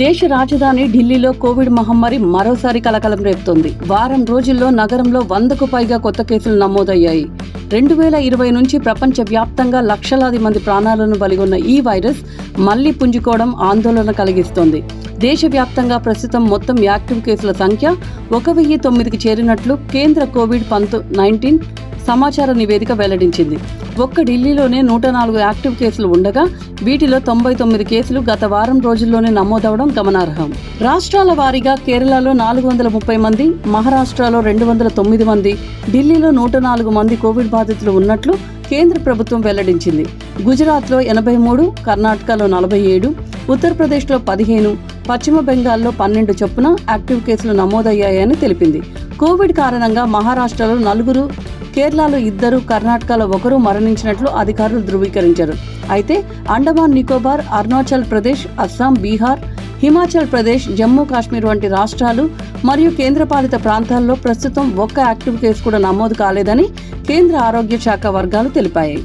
దేశ రాజధాని ఢిల్లీలో కోవిడ్ మహమ్మారి మరోసారి కలకలం రేపుతోంది. వారం రోజుల్లో నగరంలో 100కు పైగా కొత్త కేసులు నమోదయ్యాయి. 2020 నుంచి ప్రపంచ వ్యాప్తంగా లక్షలాది మంది ప్రాణాలను బలిగొన్న ఈ వైరస్ మళ్లీ పుంజుకోవడం ఆందోళన కలిగిస్తోంది. దేశవ్యాప్తంగా ప్రస్తుతం మొత్తం యాక్టివ్ కేసుల సంఖ్య 1009కి చేరినట్లు కేంద్ర కోవిడ్-19 సమాచార నివేదిక వెల్లడించింది. ఒక్క ఢిల్లీలోనే 104 యాక్టివ్ కేసులు ఉండగా వీటిలో 99 కేసులు గత వారం రోజుల్లోనే నమోదవడం గమనార్హం. రాష్ట్రాల వారీగా కేరళలో 430 మంది, మహారాష్ట్రలో 209 మంది, ఢిల్లీలో 104 మంది కోవిడ్ బాధితులు ఉన్నట్లు కేంద్ర ప్రభుత్వం వెల్లడించింది. గుజరాత్లో 83, కర్ణాటకలో 47, ఉత్తరప్రదేశ్లో 15, పశ్చిమ బెంగాల్లో 12 చొప్పున యాక్టివ్ కేసులు నమోదయ్యాయని తెలిపింది. కోవిడ్ కారణంగా మహారాష్ట్రలో 4, కేరళలో 2, కర్ణాటకలో 1 మరణించినట్లు అధికారులు ధృవీకరించారు. అయితే అండమాన్ నికోబార్, అరుణాచల్ ప్రదేశ్, అస్సాం, బీహార్, హిమాచల్ ప్రదేశ్, జమ్మూ కాశ్మీర్ వంటి రాష్ట్రాలు మరియు కేంద్రపాలిత ప్రాంతాల్లో ప్రస్తుతం ఒక్క యాక్టివ్ కేసు కూడా నమోదు కాలేదని కేంద్ర ఆరోగ్య శాఖ వర్గాలు తెలిపాయి.